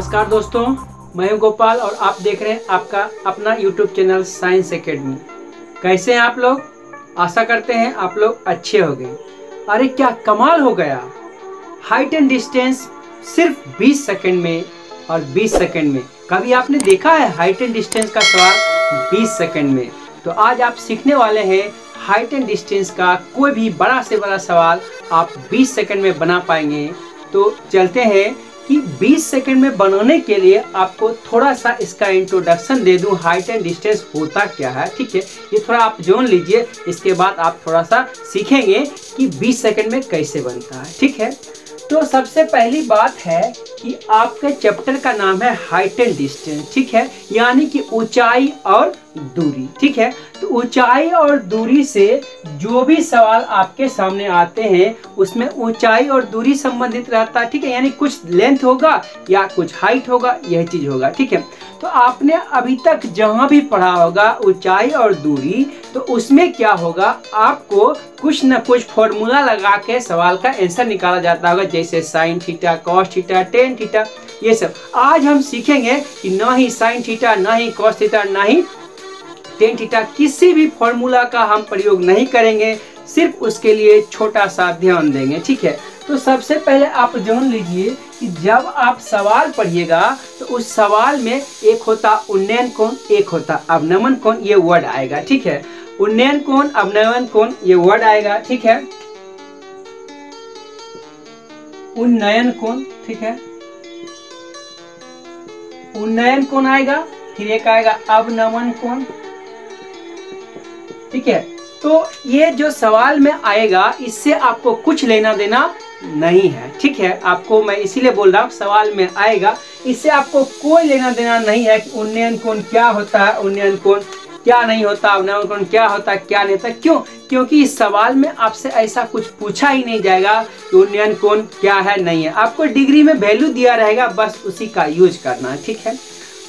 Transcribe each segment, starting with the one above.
नमस्कार दोस्तों, मैं हूं गोपाल और आप देख रहे हैं आपका अपना YouTube चैनल साइंस एकेडमी। कैसे हैं आप लोग? आशा करते हैं आप लोग अच्छे हो गए। अरे क्या कमाल हो गया, हाइट एंड डिस्टेंस सिर्फ 20 सेकंड में और 20 सेकंड में। कभी आपने देखा है हाइट एंड डिस्टेंस का सवाल 20 सेकंड में? तो आज आप सीखने वाले हैं हाइट एंड डिस्टेंस का कोई भी बड़ा से बड़ा सवाल आप 20 सेकंड में बना पाएंगे। तो चलते हैं कि 20 सेकंड में बनाने के लिए आपको थोड़ा सा इसका इंट्रोडक्शन दे दूं, हाइट एंड डिस्टेंस होता क्या है। ठीक है, ये थोड़ा आप जान लीजिए, इसके बाद आप थोड़ा सा सीखेंगे कि 20 सेकंड में कैसे बनता है। ठीक है, तो सबसे पहली बात है कि आपके चैप्टर का नाम है हाइट एंड डिस्टेंस। ठीक है, यानी कि ऊंचाई और दूरी। ठीक है, तो ऊंचाई और दूरी से जो भी सवाल आपके सामने आते हैं उसमें ऊंचाई और दूरी संबंधित रहता है। ठीक है, यानी कुछ लेंथ होगा या कुछ हाइट होगा, यह चीज होगा। ठीक है, तो आपने अभी तक जहां भी पढ़ा होगा ऊंचाई और दूरी, तो उसमें क्या होगा, आपको कुछ न कुछ फॉर्मूला लगा के सवाल का आंसर निकाला जाता होगा, जैसे sine theta, cos theta, tan theta, ये सब। आज हम सीखेंगे कि ना ही साइन थीटा, ना ही कॉस थीटा, ना ही टेन थीटा, किसी भी फॉर्मूला का हम प्रयोग नहीं करेंगे, सिर्फ उसके लिए छोटा सा ध्यान देंगे। ठीक है, तो सबसे पहले आप जान लीजिए कि जब आप सवाल पढ़िएगा तो उस सवाल में एक होता उन्नयन कोण, एक होता अवनमन कोण, ये वर्ड आएगा। ठीक है, उन्नयन कोण, अवनमन कोण, ये वर्ड आएगा। ठीक है, उन्नयन कोण, ठीक है, उन्नयन कोण आएगा, फिर एक आएगा अवनमन कोण। ठीक है, तो ये जो सवाल में आएगा इससे आपको कुछ लेना देना नहीं है। ठीक है, आपको मैं इसीलिए बोल रहा हूँ सवाल में आएगा, इससे आपको कोई लेना देना नहीं है कि उन्नयन कोण क्या होता है, उन्नयन कोण क्या नहीं होता, अवनमन कोण क्या होता है, क्या नहीं होता। क्यों? क्योंकि इस सवाल में आपसे ऐसा कुछ पूछा ही नहीं जाएगा कि उन्नयन कोण क्या है, नहीं है। आपको डिग्री में वैल्यू दिया रहेगा, बस उसी का यूज करना है। ठीक है,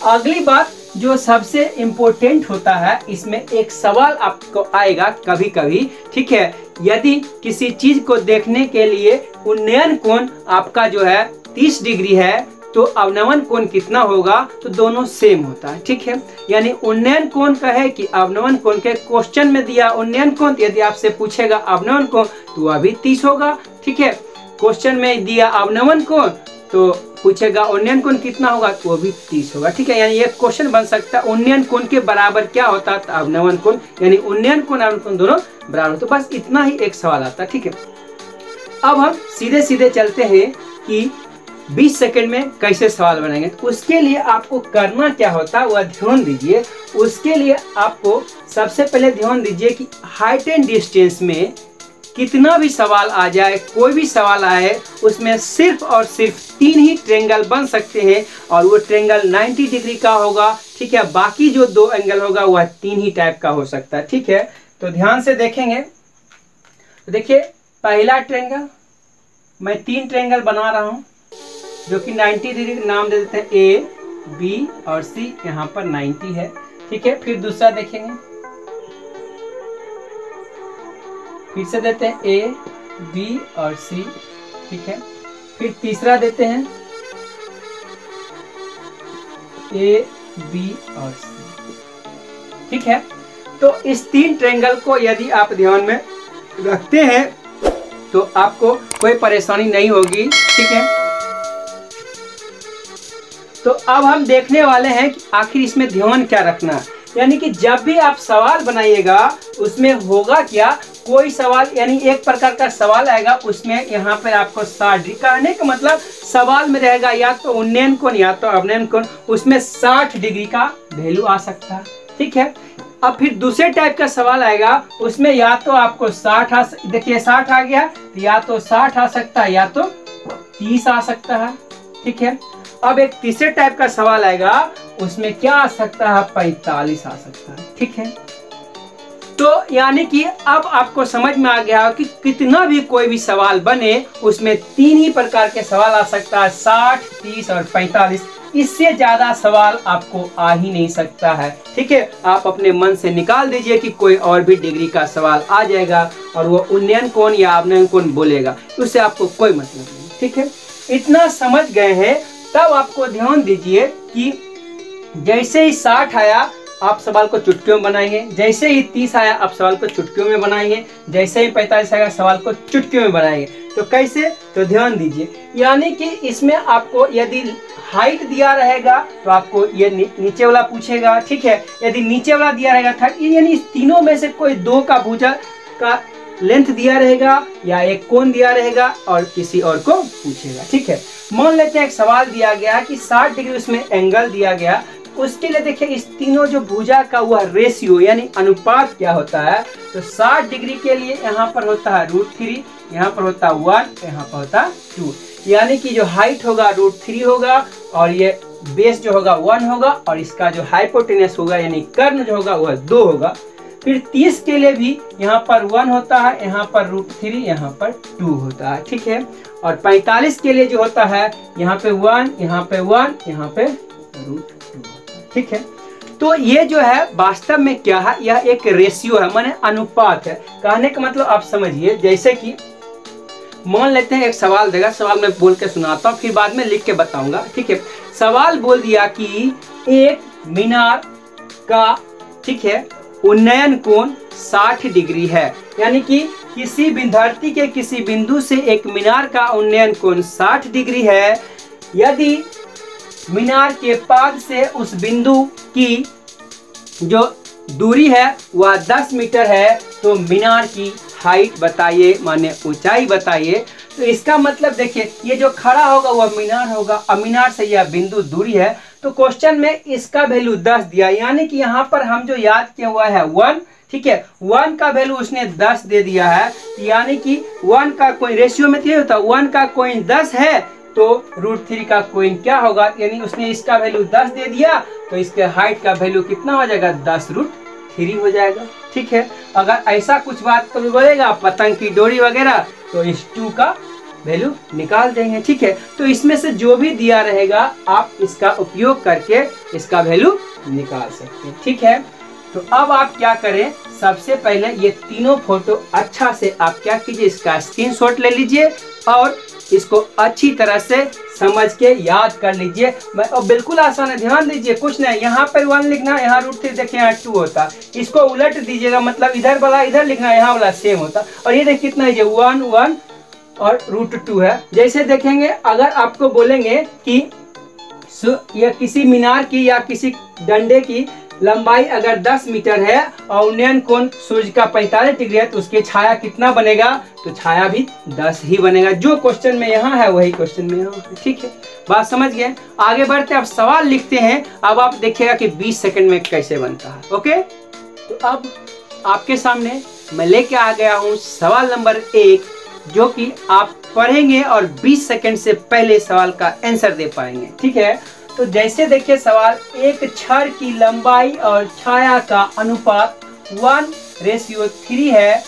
अगली बात जो सबसे इम्पोर्टेंट होता है, इसमें एक सवाल आपको आएगा कभी कभी। ठीक है, यदि किसी चीज को देखने के लिए उन्नयन कोण आपका जो है 30 डिग्री है तो अवनमन कोण कितना होगा, तो दोनों सेम होता है। ठीक है, यानी उन्नयन कोण कहे कि अवनमन कोण के क्वेश्चन में दिया उन्नयन कोण, यदि आपसे पूछेगा अवनमन कोण तो वह भी 30 होगा। ठीक है, क्वेश्चन में दिया अवनमन कोण तो पूछेगा उन्नयन कोण कितना होगा, तो वो भी 30 होगा। ठीक है, यानी ये क्वेश्चन बन सकता है उन्नयन कोण के बराबर क्या होता है, तो अवनमन कोण, यानी उन्नयन कोण अवनमन कोण दोनों बराबर। तो बस इतना ही एक सवाल आता है। ठीक है, अब हम सीधे सीधे चलते हैं कि 20 सेकंड में कैसे सवाल बनाएंगे। तो उसके लिए आपको करना क्या होता है वह ध्यान दीजिए। उसके लिए आपको सबसे पहले ध्यान दीजिए कि हाइट एंड डिस्टेंस में कितना भी सवाल आ जाए, कोई भी सवाल आए, उसमें सिर्फ और सिर्फ 3 ही ट्रायंगल बन सकते हैं और वो ट्रायंगल 90 डिग्री का होगा। ठीक है, बाकी जो 2 एंगल होगा वह 3 ही टाइप का हो सकता है। ठीक है, तो ध्यान से देखेंगे तो देखिए, पहला ट्रायंगल मैं 3 ट्रायंगल बना रहा हूं जो कि 90 डिग्री, नाम दे देते हैं ए, बी और सी, यहाँ पर 90 है। ठीक है, फिर दूसरा देखेंगे, फिर से देते हैं ए, बी और सी। ठीक है, फिर तीसरा देते हैं ए, बी और सी। ठीक है, तो इस 3 ट्रायंगल को यदि आप ध्यान में रखते हैं तो आपको कोई परेशानी नहीं होगी। ठीक है, तो अब हम देखने वाले हैं कि आखिर इसमें ध्यान क्या रखना है। यानी कि जब भी आप सवाल बनाइएगा उसमें होगा क्या, कोई सवाल यानी एक प्रकार का सवाल आएगा, उसमें यहाँ पर आपको 60 डिग्री, कहने का मतलब सवाल में रहेगा या तो उन्नयन कोण या तो अवनमन कोण, उसमें 60 डिग्री का वैल्यू आ सकता है। ठीक है, अब फिर दूसरे टाइप का सवाल आएगा, उसमें या तो आपको 60 देखिए 60 आ गया, तो या तो 60 आ सकता है या तो 30 आ सकता है। ठीक है, अब एक तीसरे टाइप का सवाल आएगा, उसमें क्या आ सकता है, 45 आ सकता है। ठीक है, तो यानी कि अब आपको समझ में आ गया कि कितना भी कोई भी सवाल बने उसमें 3 ही प्रकार के सवाल आ सकता है, 60, 30 और 45। इससे ज्यादा सवाल आपको आ ही नहीं सकता है। ठीक है, आप अपने मन से निकाल दीजिए कि कोई और भी डिग्री का सवाल आ जाएगा और वो उन्नयन कोण या अवनमन कोण बोलेगा, उससे आपको कोई मतलब नहीं। ठीक है, इतना समझ गए हैं तब आपको ध्यान दीजिए कि जैसे ही 60 आया आप सवाल को चुटकियों में बनाएंगे, जैसे ही 30 आया आप सवाल को चुटकियों में बनाएंगे, जैसे ही 45 आएगा सवाल को चुटकियों में बनाएंगे। तो कैसे, तो ध्यान दीजिए, यानी कि इसमें आपको यदि हाइट दिया रहेगा तो आपको ये नीचे वाला पूछेगा, ठीक है। यदि नीचे वाला दिया रहेगा था, यानी इस तीनों में से कोई दो का भुजा का लेंथ दिया रहेगा या एक कोण दिया रहेगा और किसी और को पूछेगा, ठीक है। मान लेते हैं एक सवाल दिया गया कि 60 डिग्री उसमें एंगल दिया गया, उसके लिए देखिए इस तीनों जो भुजा का वह रेशियो यानी अनुपात क्या होता है। तो 60 डिग्री के लिए यहाँ पर होता है √3, यहाँ पर होता है 1, यहाँ पर होता है 2, यानी कि जो हाइट होगा √3 होगा और ये बेस जो होगा 1 होगा और इसका जो हाइपोटेनस होगा यानी कर्ण जो होगा वह 2 होगा। फिर 30 के लिए भी यहाँ पर 1 होता है, यहाँ पर √3, यहाँ पर 2 होता है, ठीक है। और 45 के लिए जो होता है यहाँ पे 1, यहाँ पे 1, यहाँ पे √2, ठीक है। तो ये जो है वास्तव में क्या है, यह एक रेशियो है, माने अनुपात है। कहने का मतलब आप समझिए, जैसे कि मान लेते हैं एक सवाल देगा, सवाल मैं बोल के सुनाता हूँ फिर बाद में लिख के बताऊंगा, ठीक है। सवाल बोल दिया कि एक मीनार का, ठीक है, उन्नयन कोण 60 डिग्री है, यानी कि किसी धरती के किसी बिंदु से एक मीनार का उन्नयन कोण 60 डिग्री है। यदि मीनार के पाद से उस बिंदु की जो दूरी है वह 10 मीटर है तो मीनार की हाइट बताइए, माने ऊंचाई बताइए। तो इसका मतलब देखिए, ये जो खड़ा होगा वह मीनार होगा और मीनार से यह बिंदु दूरी है। तो क्वेश्चन में इसका वैल्यू 10 दिया, यानी कि यहाँ पर हम जो याद किया हुआ है 1, ठीक है, 1 का वैल्यू उसने 10 दे दिया है, यानी कि 1 का कोई रेशियो में नहीं होता, 1 का कोइन 10 है तो √3 का कोइन क्या होगा, यानी उसने इसका वैल्यू 10 दे दिया तो इसके हाइट का वैल्यू कितना हो जाएगा, 10√3 हो जाएगा, ठीक है। अगर ऐसा कुछ बात कभी बोलेगा पतंग की डोरी वगैरह तो इस 2 का वैल्यू निकाल देंगे, ठीक है। तो इसमें से जो भी दिया रहेगा आप इसका उपयोग करके इसका वैल्यू निकाल सकते हैं, ठीक है। तो अब आप क्या करें, सबसे पहले ये तीनों फोटो अच्छा से आप क्या कीजिए, इसका स्क्रीनशॉट ले लीजिए और इसको अच्छी तरह से समझ के याद कर लीजिए। मैं और बिल्कुल आसान है, ध्यान दीजिए, कुछ नहीं, यहाँ पर 1 लिखना, यहाँ √3 देखिए यहाँ 2 होता, इसको उलट दीजिएगा, मतलब इधर वाला इधर लिखना, यहाँ वाला सेम होता। और ये देखिए कितना है, 1 1 और √2 है। जैसे देखेंगे अगर आपको बोलेंगे कि यह किसी मीनार की या किसी डंडे की लंबाई अगर 10 मीटर है और उन्नयन कोण सूर्य का 45 डिग्री है तो उसकी छाया कितना बनेगा, तो छाया भी 10 ही बनेगा। जो क्वेश्चन में यहाँ है वही क्वेश्चन में यहाँ है, ठीक है। बात समझ गए, आगे बढ़ते अब सवाल लिखते हैं। अब आप देखिएगा कि 20 सेकंड में कैसे बनता है, ओके। तो अब आपके सामने मैं लेके आ गया हूँ सवाल नंबर 1, जो कि आप पढ़ेंगे और 20 सेकंड से पहले सवाल का आंसर दे पाएंगे, ठीक है। तो जैसे देखिए सवाल, एक छड़ की लंबाई और छाया का अनुपात 1:3 है,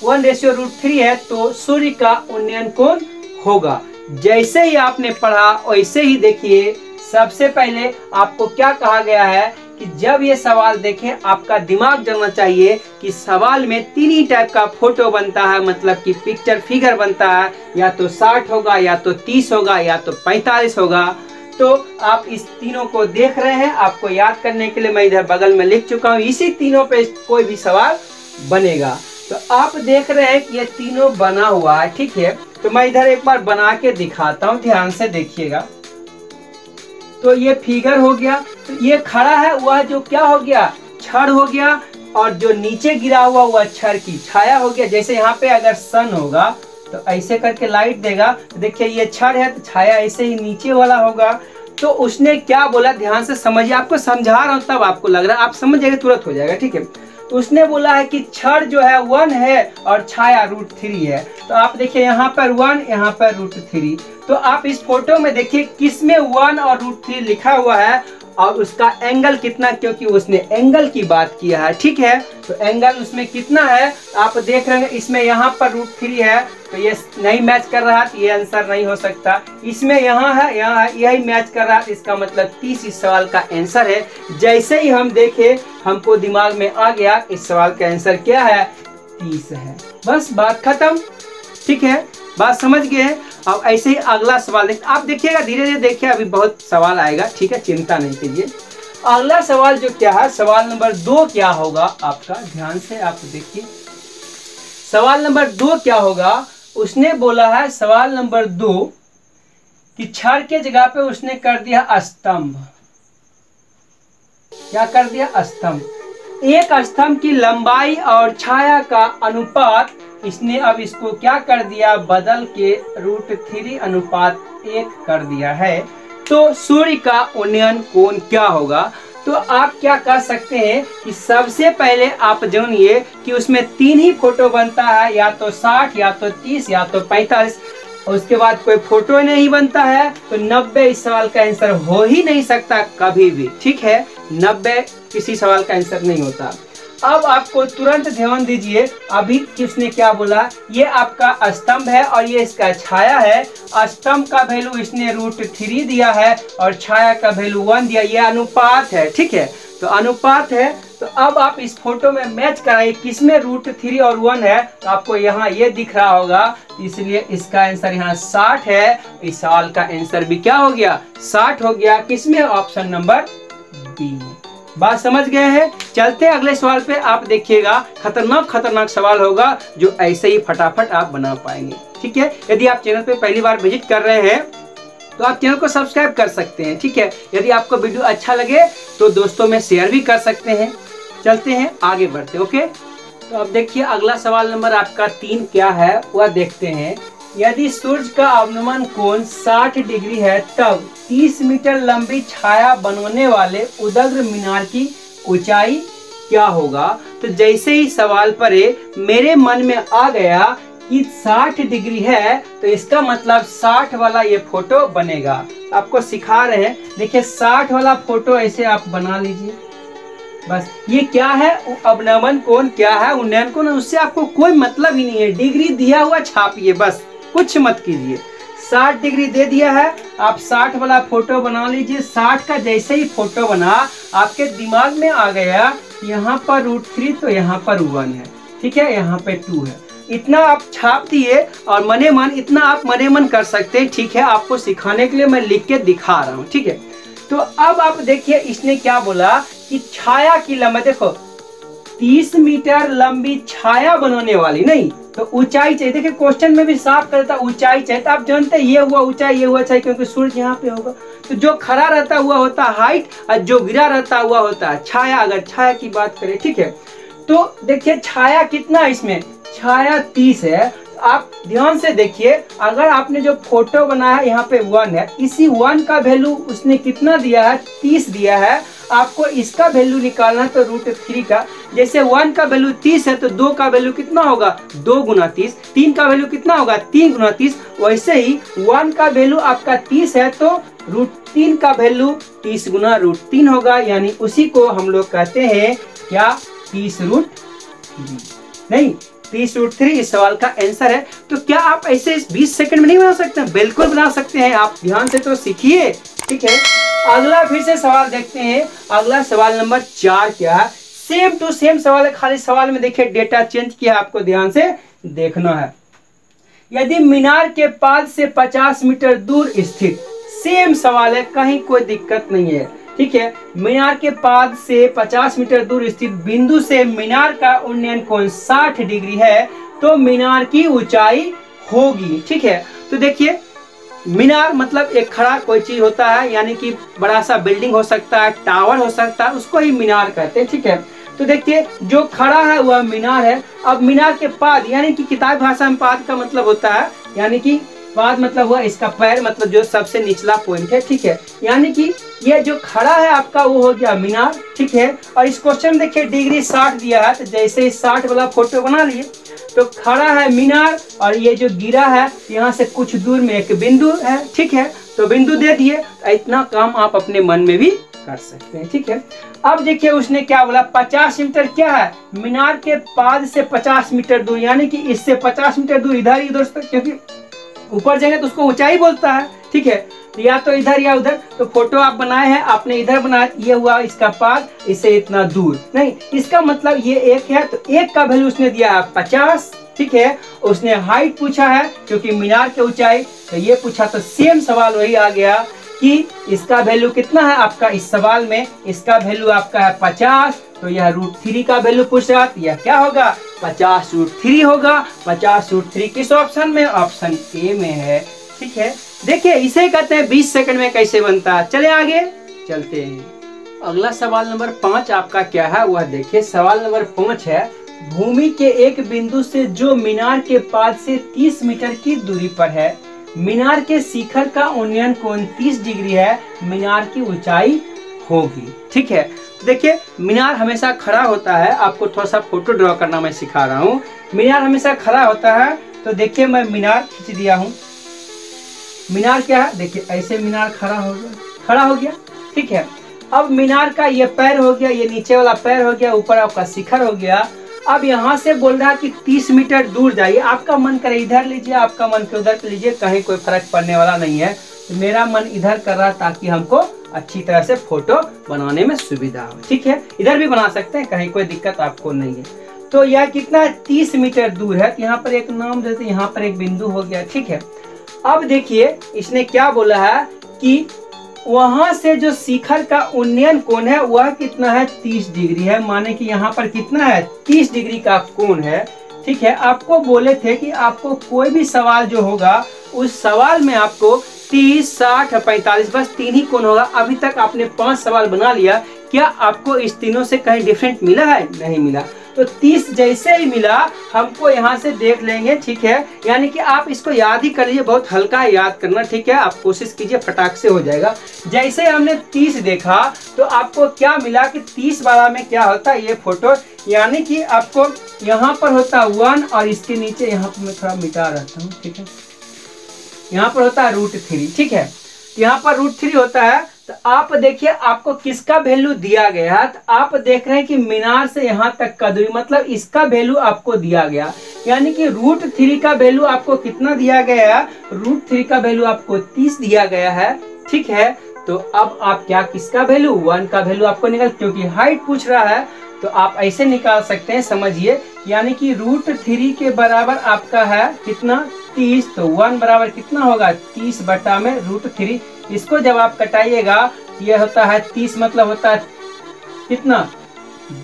1:√3 है, तो सूर्य का उन्नयन कोण होगा। जैसे ही आपने पढ़ा वैसे ही देखिए, सबसे पहले आपको क्या कहा गया है कि जब ये सवाल देखें आपका दिमाग जानना चाहिए कि सवाल में 3 ही टाइप का फोटो बनता है, मतलब कि पिक्चर फिगर बनता है, या तो 60 होगा, या तो 30 होगा, या तो 45 होगा। तो आप इस तीनों को देख रहे हैं, आपको याद करने के लिए मैं इधर बगल में लिख चुका हूँ, इसी तीनों पे कोई भी सवाल बनेगा। तो आप देख रहे हैं कि ये तीनों बना हुआ है, ठीक है। तो मैं इधर एक बार बना के दिखाता हूँ, ध्यान से देखिएगा। तो ये फिगर हो गया, तो ये खड़ा है वह जो क्या हो गया, छड़ हो गया, और जो नीचे गिरा हुआ वह छड़ की छाया हो गया। जैसे यहाँ पे अगर सन होगा तो ऐसे करके लाइट देगा, तो देखिए ये छड़ है तो छाया ऐसे ही नीचे वाला होगा। तो उसने क्या बोला, ध्यान से समझिए, आपको समझा रहा हूँ तब आपको लग रहा है, आप समझ जाएंगे तुरंत हो जाएगा, ठीक है। तो उसने बोला है कि छड़ जो है 1 है और छाया √3 है। तो आप देखिए यहाँ पर 1, यहाँ पर √3। तो आप इस फोटो में देखिए किसमें 1 और √3 लिखा हुआ है और उसका एंगल कितना, क्योंकि उसने एंगल की बात किया है, ठीक है। तो एंगल उसमें कितना है आप देख रहे हैं, इसमें यहाँ पर √3 है तो ये नहीं मैच कर रहा, तो ये आंसर नहीं हो सकता। इसमें यहाँ है, यहाँ है, यही मैच कर रहा, इसका मतलब 30 इस सवाल का आंसर है। जैसे ही हम देखे हमको दिमाग में आ गया इस सवाल का आंसर क्या है, 30 है। बस बात खत्म, ठीक है, बात समझ गए। अब ऐसे ही अगला सवाल आप देखिएगा, धीरे धीरे देखिए, अभी बहुत सवाल आएगा, ठीक है, चिंता नहीं कीजिए। अगला सवाल जो क्या है, सवाल नंबर 2 क्या होगा आपका, ध्यान से आप देखिए। सवाल नंबर 2 क्या होगा, उसने बोला है सवाल नंबर 2 कि छड़ के जगह पे उसने कर दिया स्तंभ। क्या कर दिया, स्तंभ। एक स्तंभ की लंबाई और छाया का अनुपात इसने अब इसको क्या कर दिया, बदल के √3 अनुपात 1 कर दिया है। तो सूर्य का उन्नयन कोण क्या होगा। तो आप क्या कर सकते हैं कि सबसे पहले आप जानिए कि उसमें 3 ही फोटो बनता है, या तो 60, या तो 30, या तो 45। उसके बाद कोई फोटो नहीं बनता है, तो 90 इस सवाल का आंसर हो ही नहीं सकता कभी भी, ठीक है। 90 किसी सवाल का आंसर नहीं होता। अब आपको तुरंत ध्यान दीजिए, अभी किसने क्या बोला, ये आपका स्तंभ है और ये इसका छाया है। स्तंभ का वैल्यू इसने √3 दिया है और छाया का वैल्यू 1 दिया, ये अनुपात है, ठीक है। तो अनुपात है, तो अब आप इस फोटो में मैच कराइए किसमें √3 और 1 है, तो आपको यहाँ ये दिख रहा होगा, इसलिए इसका आंसर यहाँ 60 है। इस सवाल का आंसर भी क्या हो गया, 60 हो गया, किसमें, ऑप्शन नंबर बी में। बात समझ गए हैं। चलते हैं अगले सवाल पे, आप देखिएगा खतरनाक सवाल होगा जो ऐसे ही फटाफट आप बना पाएंगे, ठीक है। यदि आप चैनल पे पहली बार विजिट कर रहे हैं तो आप चैनल को सब्सक्राइब कर सकते हैं, ठीक है। यदि आपको वीडियो अच्छा लगे तो दोस्तों में शेयर भी कर सकते हैं। चलते हैं आगे बढ़ते, ओके। तो अब देखिए अगला सवाल नंबर आपका 3 क्या है वह देखते हैं। यदि सूर्य का अवनमन कोण 60 डिग्री है, तब 30 मीटर लंबी छाया बनने वाले उदग्र मीनार की ऊंचाई क्या होगा। तो जैसे ही सवाल पढ़े मेरे मन में आ गया कि 60 डिग्री है, तो इसका मतलब 60 वाला ये फोटो बनेगा। आपको सिखा रहे हैं, देखिए 60 वाला फोटो ऐसे आप बना लीजिए। बस ये क्या है, अवनमन कोण क्या है, उन्नयन कोण, उससे आपको कोई मतलब ही नहीं है। डिग्री दिया हुआ छापिए, बस कुछ मत कीजिए। 60 डिग्री दे दिया है, आप 60 वाला फोटो बना लीजिए। 60 का जैसे ही फोटो बना, आपके दिमाग में आ गया यहाँ पर √3, तो यहाँ पर 1 है, ठीक है, यहाँ पे 2 है। इतना आप छाप दिए और मने मन, इतना आप मने मन कर सकते हैं, ठीक है। आपको सिखाने के लिए मैं लिख के दिखा रहा हूँ, ठीक है। तो अब आप देखिए इसने क्या बोला कि छाया की लंबाई, देखो 30 मीटर लंबी छाया बनाने वाली, नहीं तो ऊंचाई चाहिए। देखिए क्वेश्चन में भी साफ करता ऊंचाई चाहिए, तो आप जानते हैं ये हुआ ऊंचाई, ये हुआ चाहिए, क्योंकि सूर्य यहाँ पे होगा। तो जो खड़ा रहता हुआ होता हाइट और जो गिरा रहता हुआ होता है छाया। अगर छाया की बात करें, ठीक है, तो देखिए छाया कितना, इसमें छाया 30 है। आप ध्यान से देखिए, अगर आपने जो फोटो बनाया यहाँ पे 1 है, इसी 1 का वैल्यू उसने कितना दिया है, 30 दिया है। आपको इसका वैल्यू निकालना है, तो √3 का, जैसे 1 का वैल्यू 30 है तो 2 का वैल्यू कितना होगा, 2 गुना 30। 3 का वैल्यू कितना होगा, 3 गुना 30। वैसे ही 1 का वैल्यू आपका 30 है, तो √3 का वैल्यू 30 गुना √3 होगा, यानी उसी को हम लोग कहते हैं क्या, 30√3, नहीं 30√3 इस सवाल का आंसर है। तो क्या आप ऐसे 20 सेकंड में नहीं बना सकते, बिल्कुल बना सकते हैं। आप ध्यान से तो सीखिए, ठीक है। अगला फिर से सवाल देखते हैं। अगला सवाल नंबर 4 क्या है, सेम टू सेम सवाल है, खाली सवाल में देखिए डेटा चेंज किया, आपको ध्यान से देखना है। यदि मीनार के पाद से 50 मीटर दूर स्थित, सेम सवाल है, कहीं कोई दिक्कत नहीं है, ठीक है। मीनार के पाद से 50 मीटर दूर स्थित बिंदु से मीनार का उन्नयन कोण 60 डिग्री है, तो मीनार की ऊंचाई होगी, ठीक है। तो देखिए मीनार मतलब एक खड़ा कोई चीज होता है, यानी कि बड़ा सा बिल्डिंग हो सकता है, टावर हो सकता है, उसको ही मीनार कहते हैं, ठीक है। तो देखिए जो खड़ा है वह मीनार है। अब मीनार के पाद, यानी कि किताब भाषा में पाद का मतलब होता है, यानी कि पाद मतलब हुआ इसका पैर, मतलब जो सबसे निचला पॉइंट है, ठीक है। यानी कि ये जो खड़ा है आपका वो हो गया मीनार, ठीक है। और इस क्वेश्चन में देखिए डिग्री 60 दिया है, तो जैसे ही 60 वाला फोटो बना लिए, तो खड़ा है मीनार और ये जो गिरा है यहाँ से कुछ दूर में एक बिंदु है, ठीक है। तो बिंदु दे दिए, इतना काम आप अपने मन में भी कर सकते हैं, ठीक है। अब देखिए उसने क्या बोला, 50 मीटर क्या है, मीनार के पाद से 50 मीटर दूर, यानी कि इससे 50 मीटर दूर, इधर ही उधर, क्योंकि ऊपर जाएंगे तो उसको ऊंचाई बोलता है, ठीक है। तो या तो इधर या उधर, तो फोटो आप बनाए हैं, आपने इधर बनाया, ये हुआ इसका पाद, इससे इतना दूर नहीं, इसका मतलब ये 1 है, तो 1 का वैल्यू उसने दिया है 50, ठीक है। उसने हाइट पूछा है, क्योंकि मीनार की ऊंचाई तो ये पूछा तो सेम सवाल वही आ गया कि इसका वैल्यू कितना है आपका इस सवाल में, इसका वैल्यू आपका है 50, तो यह √3 का वैल्यू पूछ रहा, तो यह क्या होगा 50√3 होगा। 50√3 किस ऑप्शन में, ऑप्शन ए में है। ठीक है, देखिए इसे कहते हैं 20 सेकंड में कैसे बनता है। चले आगे चलते हैं। अगला सवाल नंबर 5 आपका क्या है वह देखिए। सवाल नंबर 5 है, भूमि के एक बिंदु से जो मीनार के पाद से 30 मीटर की दूरी पर है, मीनार के शिखर का उन्नयन कोण 30 डिग्री है, मीनार की ऊंचाई होगी। ठीक है, देखिए मीनार हमेशा खड़ा होता है, आपको थोड़ा सा फोटो ड्रॉ करना मैं सिखा रहा हूँ। मीनार हमेशा खड़ा होता है, तो देखिए मैं मीनार खींच दिया हूँ। मीनार क्या है, देखिए ऐसे मीनार खड़ा हो गया। ठीक है, अब मीनार का ये पैर हो गया, ये नीचे वाला पैर हो गया, ऊपर आपका शिखर हो गया। अब यहाँ से बोल रहा है कि 30 मीटर दूर जाइए। आपका मन करे इधर लीजिए, आपका मन के उधर लीजिए, कहीं कोई फर्क पड़ने वाला नहीं है। तो मेरा मन इधर कर रहा ताकि हमको अच्छी तरह से फोटो बनाने में सुविधा हो। ठीक है, इधर भी बना सकते हैं, कहीं कोई दिक्कत आपको नहीं है। तो यह कितना है 30 मीटर दूर है। तो यहाँ पर एक नाम देते हैं, यहाँ पर एक बिंदु हो गया। ठीक है, अब देखिए इसने क्या बोला है कि वहां से जो शिखर का उन्नयन कोण है वह कितना है 30 डिग्री है। माने कि यहाँ पर कितना है 30 डिग्री का कोण है। ठीक है, आपको बोले थे कि आपको कोई भी सवाल जो होगा उस सवाल में आपको 30, 60, 45 बस 3 ही कोण होगा। अभी तक आपने 5 सवाल बना लिया, क्या आपको इस तीनों से कहीं डिफरेंट मिला है? नहीं मिला। तो 30 जैसे ही मिला हमको यहाँ से देख लेंगे। ठीक है, यानी कि आप इसको याद ही कर लीजिए, बहुत हल्का याद करना। ठीक है, आप कोशिश कीजिए, फटाक से हो जाएगा। जैसे हमने 30 देखा तो आपको क्या मिला कि 30 वाला में क्या होता है ये फोटो, यानी कि आपको यहाँ पर होता 1 और इसके नीचे यहाँ पर मैं थोड़ा मिटा रहता हूँ। ठीक है, यहाँ पर होता है √3। ठीक है, यहाँ पर √3 होता है। तो आप देखिए आपको किसका वैल्यू दिया गया है, तो आप देख रहे हैं कि मीनार से यहाँ तक का दूरी, मतलब इसका वैल्यू आपको दिया गया, यानी कि √3 का वैल्यू आपको कितना दिया गया है, √3 का वैल्यू आपको 30 दिया गया है। ठीक है, तो अब आप क्या किसका वैल्यू 1 का वैल्यू आपको निकल, क्योंकि हाइट पूछ रहा है तो आप ऐसे निकाल सकते हैं, समझिए। यानी कि √3 के बराबर आपका है कितना 30, तो 1 बराबर कितना होगा 30 बटा में √3। इसको जब आप कटाइएगा यह होता है 30, मतलब होता है कितना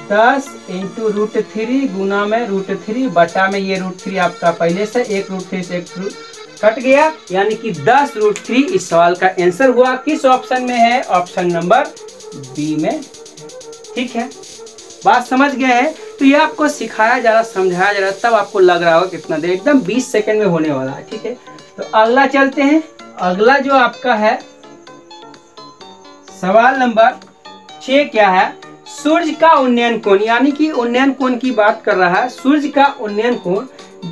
10 इंटू √3 गुना में √3 बटा में ये √3 आपका पहले से एक √3 से एक कट गया, यानी कि 10 √3 इस सवाल का आंसर हुआ। किस ऑप्शन में है, ऑप्शन नंबर बी में। ठीक है, बात समझ गए हैं। तो ये आपको सिखाया जा रहा, समझाया जा रहा, तब आपको लग रहा होगा कितना देर, एकदम 20 सेकंड में होने वाला है। ठीक है, तो अगला चलते हैं। अगला जो आपका है सवाल नंबर 6 क्या है, सूर्य का उन्नयन कोण, यानी कि उन्नयन कोण की बात कर रहा है। सूर्य का उन्नयन कोण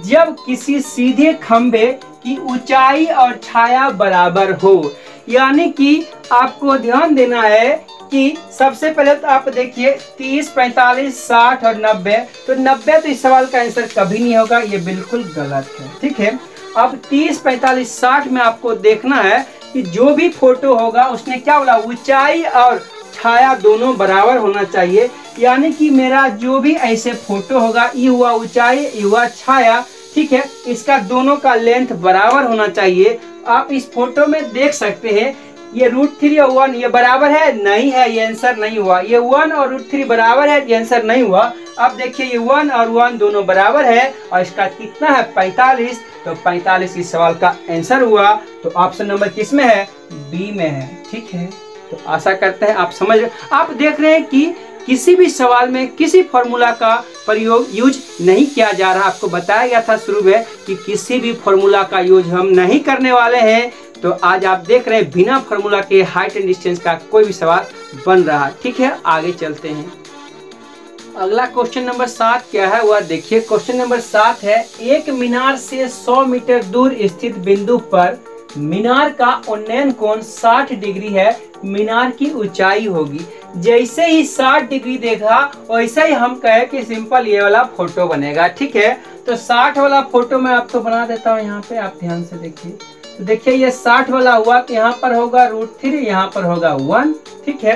जब किसी सीधे खंभे की ऊंचाई और छाया बराबर हो, यानी कि आपको ध्यान देना है कि सबसे पहले तो आप देखिए 30, 45, 60 और 90, तो 90 तो इस सवाल का आंसर कभी नहीं होगा, ये बिल्कुल गलत है। ठीक है, अब 30, 45, 60 में आपको देखना है कि जो भी फोटो होगा उसने क्या बोला, ऊंचाई और छाया दोनों बराबर होना चाहिए। यानी कि मेरा जो भी ऐसे फोटो होगा, ये हुआ ऊंचाई, ये हुआ छाया। ठीक है, इसका दोनों का लेंथ बराबर होना चाहिए। आप इस फोटो में देख सकते हैं ये √3 और 1 ये बराबर है, नहीं है, ये आंसर नहीं हुआ। ये 1 और √3 बराबर है, ये आंसर नहीं हुआ। अब देखिए ये 1 और 1 दोनों बराबर है और इसका कितना है 45, तो 45 इस सवाल का आंसर हुआ। तो ऑप्शन नंबर किस में है, बी में है। ठीक है, तो आशा करते हैं आप समझ, आप देख रहे हैं कि किसी भी सवाल में किसी फॉर्मूला का प्रयोग यूज नहीं किया जा रहा। आपको बताया गया था शुरू में कि किसी भी फॉर्मूला का यूज हम नहीं करने वाले हैं। तो आज आप देख रहे हैं बिना फॉर्मूला के हाइट एंड डिस्टेंस का कोई भी सवाल बन रहा है। ठीक है, आगे चलते हैं। अगला क्वेश्चन नंबर 7 क्या है वह देखिए। क्वेश्चन नंबर 7 है, एक मीनार से 100 मीटर दूर स्थित बिंदु पर मीनार का उन्नयन कोण 60 डिग्री है, मीनार की ऊंचाई होगी। जैसे ही 60 डिग्री देखा वैसे ही हम कहे कि सिंपल ये वाला फोटो बनेगा। ठीक है, तो 60 वाला फोटो मैं आपको बना देता हूँ। यहाँ पे आप ध्यान से देखिए, तो देखिए ये 60 वाला हुआ, तो यहाँ पर होगा √3, यहाँ पर होगा 1। ठीक है,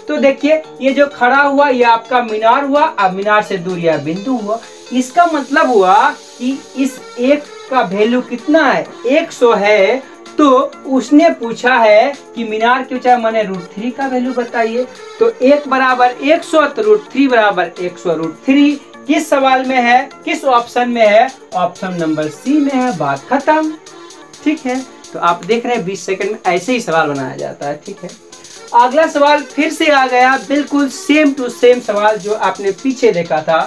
तो देखिए ये जो खड़ा हुआ ये आपका मीनार हुआ, अब मीनार से दूर यह बिंदु हुआ। इसका मतलब हुआ कि इस एक का वैल्यू कितना है 100 है, तो उसने पूछा है कि मीनार की ऊंचाई माने √3 का वैल्यू बताइए। तो 1 बराबर 100 तो √3 बराबर 100√3 किस सवाल में है, किस ऑप्शन में है, ऑप्शन नंबर सी में है। बात खत्म। ठीक है, तो आप देख रहे हैं 20 सेकंड में ऐसे ही सवाल बनाया जाता है। ठीक है, अगला सवाल फिर से आ गया, बिल्कुल सेम टू सेम सवाल जो आपने पीछे देखा था।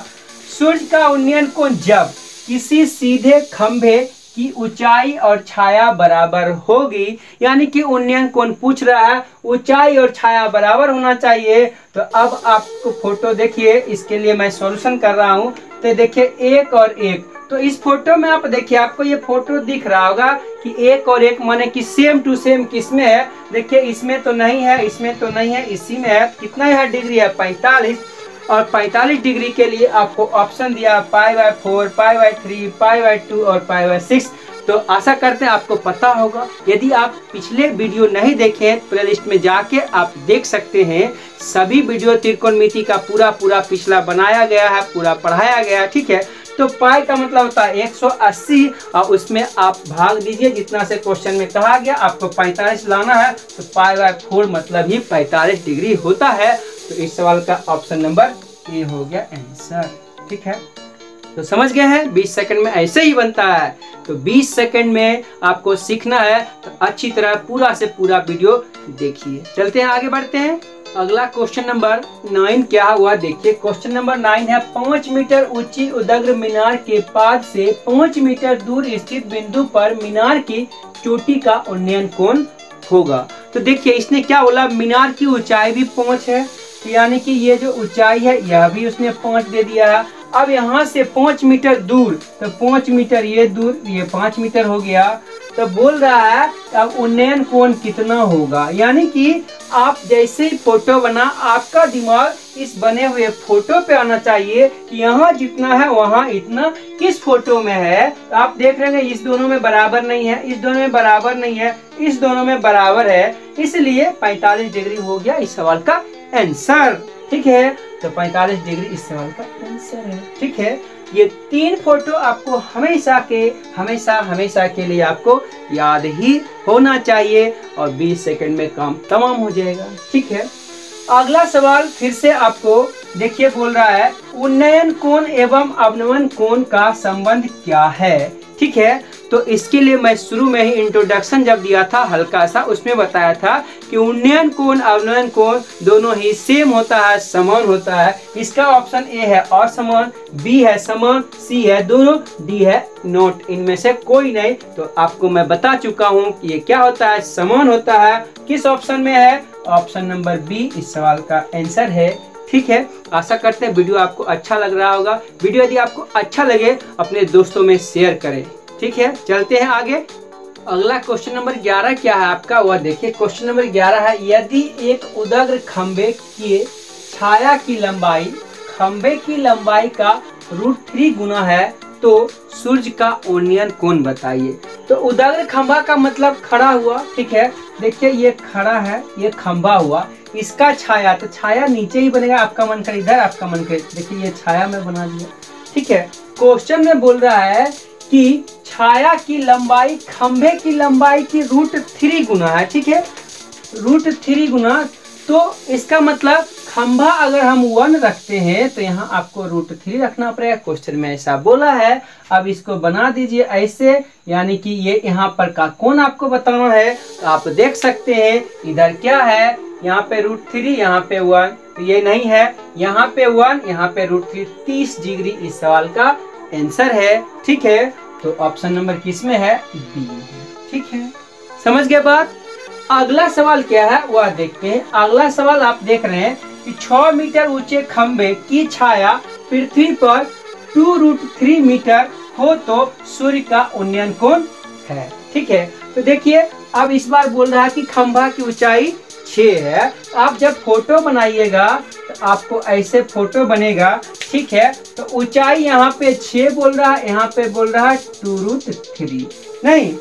सूर्य का उन्नयन कोण जब किसी सीधे खंभे की ऊंचाई और छाया बराबर होगी, यानी कि उन्नयन कोण पूछ रहा है, ऊंचाई और छाया बराबर होना चाहिए। तो अब आपको फोटो देखिए, इसके लिए मैं सॉल्यूशन कर रहा हूं। तो देखिए 1 और 1, तो इस फोटो में आप देखिए, आपको ये फोटो दिख रहा होगा कि 1 और 1 माने कि सेम टू सेम किसमें है। देखिए इसमें तो नहीं है, इसमें तो नहीं है, इसी में है। कितना है डिग्री है 45, और 45 डिग्री के लिए आपको ऑप्शन दिया π/4, π/3, π/2 और π/6। तो आशा करते हैं आपको पता होगा। यदि आप पिछले वीडियो नहीं देखे प्लेलिस्ट में जाके आप देख सकते हैं, सभी वीडियो त्रिकोणमिति का पूरा पिछला बनाया गया है, पूरा पढ़ाया गया है। ठीक है, तो पाई का मतलब होता है 180 और उसमें आप भाग दीजिए जितना से क्वेश्चन में कहा गया। आपको 45 लाना है तो π/4 मतलब ही 45 डिग्री होता है। तो इस सवाल का ऑप्शन नंबर ए हो गया आंसर। ठीक है, तो समझ गए हैं 20 सेकंड में ऐसे ही बनता है। तो 20 सेकंड में आपको सीखना है, तो अच्छी तरह पूरा से पूरा वीडियो देखिए। चलते हैं आगे बढ़ते हैं। अगला क्वेश्चन नंबर 9 क्या हुआ देखिए। क्वेश्चन नंबर 9 है, 5 मीटर ऊंची उदग्र मीनार के पाद से 5 मीटर दूर स्थित बिंदु पर मीनार की चोटी का उन्नयन कोण होगा। तो देखिए इसने क्या बोला, मीनार की ऊंचाई भी 5 है, तो यानी कि ये जो ऊंचाई है यह भी उसने 5 दे दिया है। अब यहाँ से 5 मीटर दूर, तो 5 मीटर ये दूर, ये 5 मीटर हो गया। तो बोल रहा है अब उन्नयन कोण कितना होगा, यानी कि आप जैसे ही फोटो बना, आपका दिमाग इस बने हुए फोटो पे आना चाहिए कि यहाँ जितना है वहाँ इतना किस फोटो में है। तो आप देख रहे हैं इस दोनों में बराबर नहीं है, इस दोनों में बराबर नहीं है, इस दोनों में बराबर है, इसलिए 45 डिग्री हो गया इस सवाल का आंसर। ठीक है, तो 45 डिग्री इस सवाल का आंसर है। ठीक है, ये 3 फोटो आपको हमेशा के लिए आपको याद ही होना चाहिए और 20 सेकंड में काम तमाम हो जाएगा। ठीक है, अगला सवाल फिर से आपको देखिए बोल रहा है, उन्नयन कोण एवं अवनमन कोण का संबंध क्या है। ठीक है, तो इसके लिए मैं शुरू में ही इंट्रोडक्शन जब दिया था हल्का सा, उसमें बताया था कि उन्नयन कोण अवनमन कोण दोनों ही सेम होता है, समान होता है। इसका ऑप्शन ए है और समान, बी है समान, सी है दोनों, डी है नॉट, इनमें से कोई नहीं। तो आपको मैं बता चुका हूँ कि ये क्या होता है, समान होता है। किस ऑप्शन में है, ऑप्शन नंबर बी इस सवाल का आंसर है। ठीक है, आशा करते हैं वीडियो आपको अच्छा लग रहा होगा। वीडियो यदि आपको अच्छा लगे अपने दोस्तों में शेयर करें। ठीक है, चलते हैं आगे। अगला क्वेश्चन नंबर 11 क्या है आपका, वह देखिए। क्वेश्चन नंबर 11 है, यदि एक उदग्र खंबे की छाया की लंबाई खंबे की लंबाई का √3 गुना है तो सूर्य का उन्नयन कोण बताइए। तो उदग्र खंबा का मतलब खड़ा हुआ। ठीक है, देखिए ये खड़ा है, ये खंबा हुआ, इसका छाया, तो छाया नीचे ही बनेगा। आपका मन करे इधर, आपका मन करे, देखिए ये छाया में बना दिया। ठीक है, क्वेश्चन में बोल रहा है कि छाया की लंबाई खंबे की लंबाई की √3 गुना है। ठीक है, √3 गुना, तो इसका मतलब खंबा अगर हम 1 रखते हैं तो यहाँ आपको √3 रखना पड़ेगा। क्वेश्चन में ऐसा बोला है। अब इसको बना दीजिए ऐसे, यानी कि ये यहाँ पर का कोण आपको बताना है। तो आप देख सकते हैं इधर क्या है, यहाँ पे √3, यहाँ पे 1, तो ये नहीं है, यहाँ पे 1, यहाँ पे √3, 30 डिग्री इस सवाल का आंसर है। ठीक है, तो ऑप्शन नंबर किस में है, बी है। ठीक है, समझ गए बात। अगला सवाल क्या है वह देखते हैं। अगला सवाल आप देख रहे हैं कि 6 मीटर ऊंचे खंबे की छाया पृथ्वी पर 2√3 मीटर हो तो सूर्य का उन्नयन कोण है। ठीक है, तो देखिए अब इस बार बोल रहा है कि खंबा की ऊंचाई 6 है। आप जब फोटो बनाइएगा तो आपको ऐसे फोटो बनेगा। ठीक है, तो ऊंचाई यहाँ पे 6 बोल रहा है, यहाँ पे बोल रहा है 2√3 नहीं।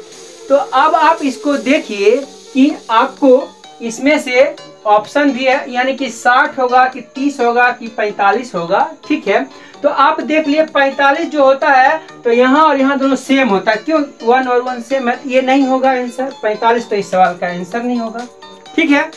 तो अब आप इसको देखिए कि आपको इसमें से ऑप्शन भी है, यानी कि 60 होगा कि 30 होगा कि 45 होगा। ठीक है, तो आप देख लिए 45 जो होता है तो यहाँ और यहाँ दोनों सेम होता है, क्यों 1 और 1 सेम है, तो ये नहीं होगा आंसर 45, तो इस सवाल का आंसर नहीं होगा। ठीक है,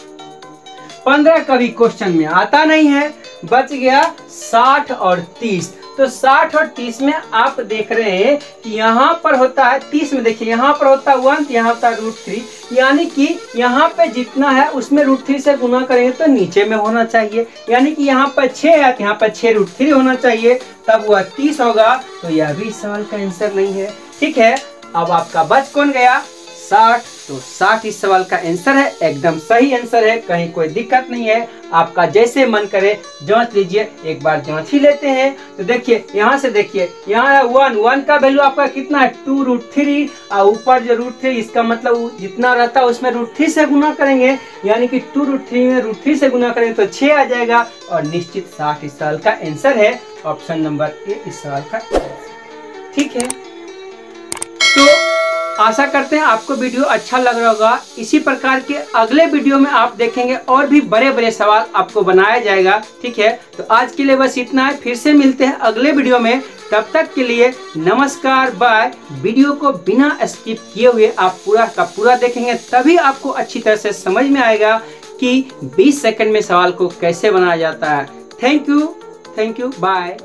15 कभी क्वेश्चन में आता नहीं है, बच गया 60 और 30। तो 60 और 30 में आप देख रहे हैं कि यहाँ पर होता है 30 में, देखिए यहाँ पर होता है 1, यहाँ होता है √3, यानी कि यहाँ पे जितना है उसमें √3 से गुना करेंगे तो नीचे में होना चाहिए, यानी कि यहाँ पर 6 है तो यहाँ पर 6 √3 होना चाहिए, तब वह 30 होगा। तो यह भी इस सवाल का आंसर नहीं है। ठीक है, अब आपका बच कौन गया 60, तो 60 इस सवाल का आंसर है, एकदम सही आंसर है, कहीं कोई दिक्कत नहीं है। आपका जैसे मन करे जांच लीजिए, एक बार जांच ही लेते हैं। तो देखिए यहाँ से देखिए, यहाँ है 1 का वैल्यू आपका कितना है 2 √3, और ऊपर जो √3 इसका मतलब जितना रहता है उसमें √3 से गुना करेंगे, यानी कि 2 √3 में √3 से गुना करेंगे तो 6 आ जाएगा, और निश्चित 60 इस सवाल का आंसर है, ऑप्शन नंबर ए इस सवाल का। ठीक है, तो आशा करते हैं आपको वीडियो अच्छा लग रहा होगा। इसी प्रकार के अगले वीडियो में आप देखेंगे और भी बड़े बड़े सवाल आपको बनाया जाएगा। ठीक है, तो आज के लिए बस इतना है, फिर से मिलते हैं अगले वीडियो में, तब तक के लिए नमस्कार, बाय। वीडियो को बिना स्किप किए हुए आप पूरा का पूरा देखेंगे, तभी आपको अच्छी तरह से समझ में आएगा कि 20 सेकंड में सवाल को कैसे बनाया जाता है। Thank you, bye.